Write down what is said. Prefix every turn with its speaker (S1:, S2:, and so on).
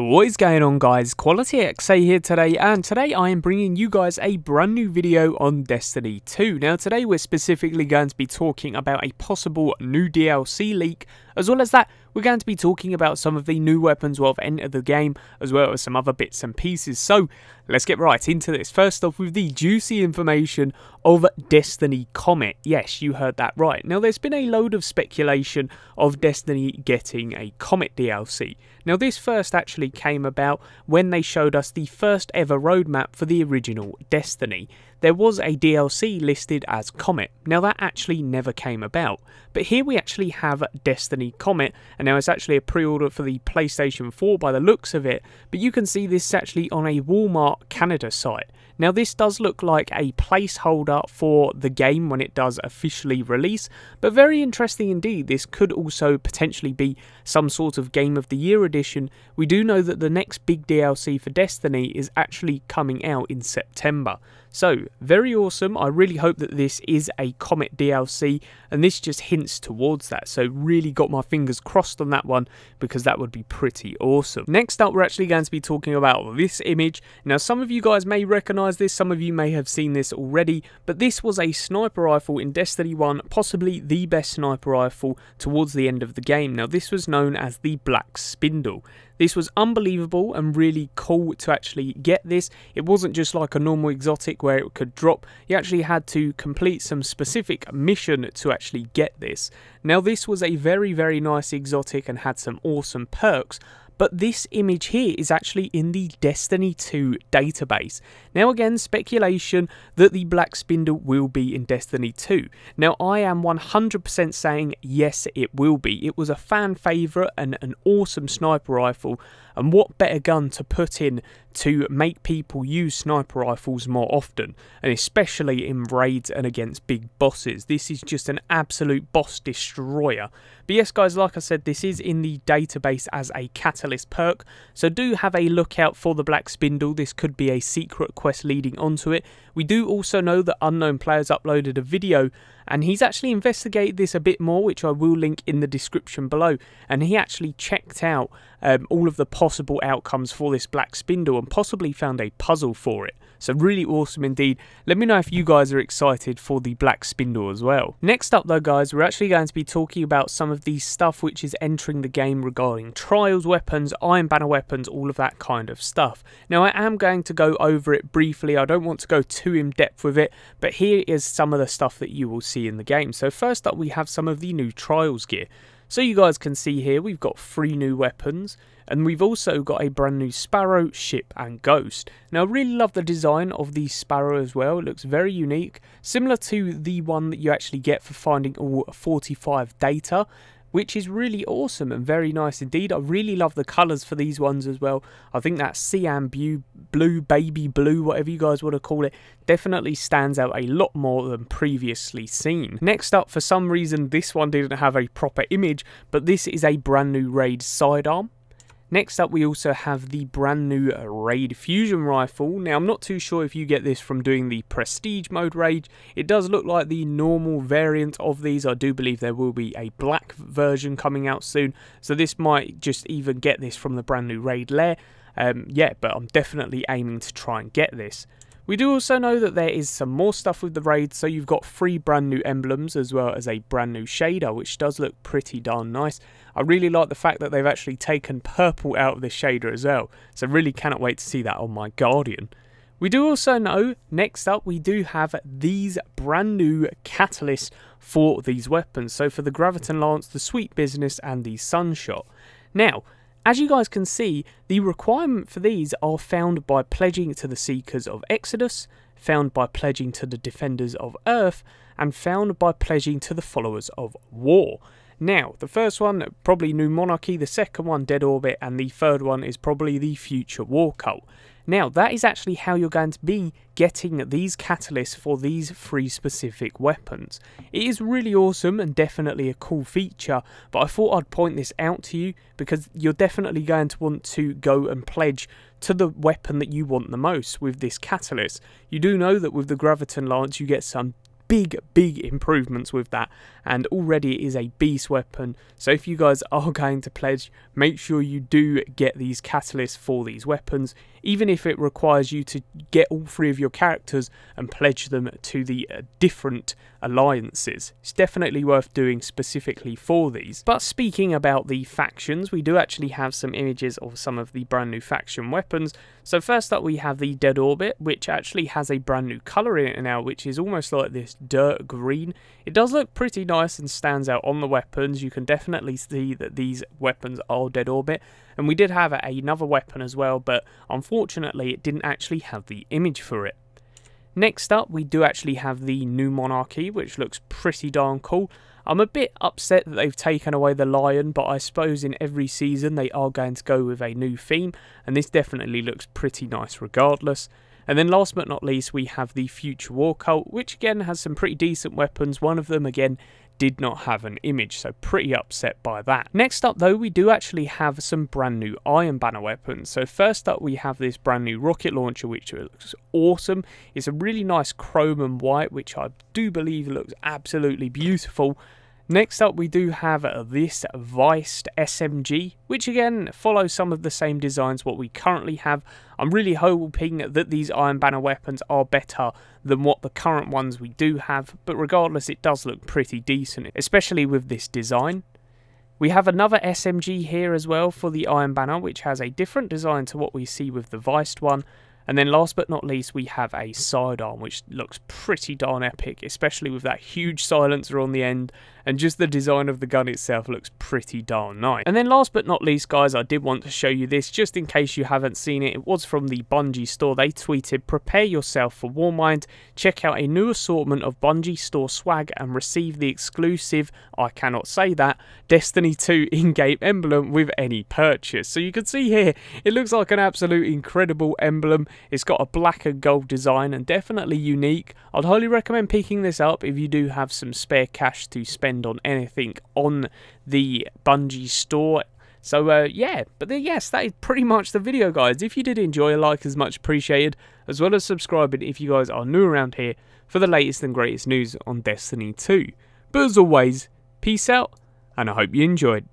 S1: What is going on, guys? Quality XA here today, and today I am bringing you guys a brand new video on Destiny 2. Now today we're specifically going to be talking about a possible new DLC leak. As well as that, we're going to be talking about some of the new weapons what have entered the game, as well as some other bits and pieces. So, let's get right into this. First off, with the juicy information of Destiny Comet. Yes, you heard that right. Now, there's been a load of speculation of Destiny getting a Comet DLC. Now, this first actually came about when they showed us the first ever roadmap for the original Destiny. There was a DLC listed as Comet. Now, that actually never came about. But here we actually have Destiny Comet, and now it's actually a pre-order for the PlayStation 4 by the looks of it, but you can see this actually on a Walmart Canada site. Now this does look like a placeholder for the game when it does officially release, but very interesting indeed. This could also potentially be some sort of Game of the Year edition. We do know that the next big DLC for Destiny is actually coming out in September. So, very awesome. I really hope that this is a Comet DLC, and this just hints towards that. So, really got my fingers crossed on that one, because that would be pretty awesome. Next up, we're actually going to be talking about this image. Now, some of you guys may recognise this, some of you may have seen this already, but this was a sniper rifle in Destiny 1, possibly the best sniper rifle towards the end of the game. Now, this was known as the Black Spindle. This was unbelievable and really cool to actually get this. It wasn't just like a normal exotic where it could drop. You actually had to complete some specific mission to actually get this. Now, this was a very, very nice exotic and had some awesome perks. But this image here is actually in the Destiny 2 database. Now again, speculation that the Black Spindle will be in Destiny 2. Now I am 100% saying yes, it will be. It was a fan favourite and an awesome sniper rifle. And what better gun to put in to make people use sniper rifles more often, and especially in raids and against big bosses. This is just an absolute boss destroyer. But yes guys, like I said, this is in the database as a catalyst perk, so do have a look out for the Black Spindle. This could be a secret quest leading onto it. We do also know that Unknown Players uploaded a video, and he's actually investigated this a bit more, which I will link in the description below, and he actually checked out all of the possible outcomes for this Black Spindle and possibly found a puzzle for it. So really awesome indeed. Let me know if you guys are excited for the Black Spindle as well. Next up though guys, we're actually going to be talking about some of the stuff which is entering the game regarding trials weapons, Iron Banner weapons, all of that kind of stuff. Now I am going to go over it briefly. I don't want to go too in depth with it, but here is some of the stuff that you will see in the game. So first up we have some of the new trials gear. So you guys can see here we've got 3 new weapons, and we've also got a brand new Sparrow, Ship and Ghost. Now I really love the design of the Sparrow as well. It looks very unique, similar to the one that you actually get for finding all 45 data, which is really awesome and very nice indeed. I really love the colours for these ones as well. I think that cyan blue, baby blue, whatever you guys want to call it, definitely stands out a lot more than previously seen. Next up, for some reason this one didn't have a proper image, but this is a brand new raid sidearm. Next up we also have the brand new Raid Fusion Rifle. Now I'm not too sure if you get this from doing the Prestige mode raid. It does look like the normal variant of these. I do believe there will be a black version coming out soon, so this might just even get this from the brand new Raid lair. Yeah, but I'm definitely aiming to try and get this. We do also know that there is some more stuff with the raid, so you've got 3 brand new emblems as well as a brand new shader, which does look pretty darn nice. I really like the fact that they've actually taken purple out of this shader as well, so really cannot wait to see that on my Guardian. We do also know, next up, we do have these brand new catalysts for these weapons. So for the Graviton Lance, the Sweet Business and the Sunshot. Now, as you guys can see, the requirement for these are found by pledging to the Seekers of Exodus, found by pledging to the Defenders of Earth, and found by pledging to the Followers of War. Now, the first one, probably New Monarchy, the second one, Dead Orbit, and the third one is probably the Future War Cult. Now, that is actually how you're going to be getting these catalysts for these 3 specific weapons. It is really awesome and definitely a cool feature, but I thought I'd point this out to you because you're definitely going to want to go and pledge to the weapon that you want the most with this catalyst. You do know that with the Graviton Lance you get some big improvements with that, and already it is a beast weapon. So if you guys are going to pledge, make sure you do get these catalysts for these weapons, even if it requires you to get all 3 of your characters and pledge them to the different alliances. It's definitely worth doing specifically for these. But speaking about the factions, we do actually have some images of some of the brand new faction weapons. So first up we have the Dead Orbit, which actually has a brand new colour in it now, which is almost like this dirt green. It does look pretty nice and stands out on the weapons. You can definitely see that these weapons are Dead Orbit. And we did have another weapon as well, but unfortunately it didn't actually have the image for it. Next up we do actually have the New Monarchy, which looks pretty darn cool. I'm a bit upset that they've taken away the lion, but I suppose in every season they are going to go with a new theme, and this definitely looks pretty nice regardless. And then last but not least we have the Future War Cult, which again has some pretty decent weapons. One of them again did not have an image, so pretty upset by that. Next up though, we do actually have some brand new Iron Banner weapons. So first up we have this brand new rocket launcher, which looks awesome. It's a really nice chrome and white, which I do believe looks absolutely beautiful. Next up we do have this Viced SMG, which again follows some of the same designs what we currently have. I'm really hoping that these Iron Banner weapons are better than what the current ones we do have, but regardless it does look pretty decent, especially with this design. We have another SMG here as well for the Iron Banner, which has a different design to what we see with the Viced one. And then last but not least we have a sidearm, which looks pretty darn epic, especially with that huge silencer on the end, and just the design of the gun itself looks pretty darn nice. And then last but not least guys, I did want to show you this just in case you haven't seen it. It was from the Bungie store. They tweeted, "Prepare yourself for Warmind, check out a new assortment of Bungie store swag and receive the exclusive, I cannot say that, Destiny 2 in-game emblem with any purchase." So you can see here, it looks like an absolute incredible emblem. It's got a black and gold design and definitely unique. I'd highly recommend picking this up if you do have some spare cash to spend on anything on the Bungie store. So yeah, but yes, that is pretty much the video guys. If you did enjoy, a like is much appreciated, as well as subscribing if you guys are new around here for the latest and greatest news on Destiny 2. But as always, peace out, and I hope you enjoyed.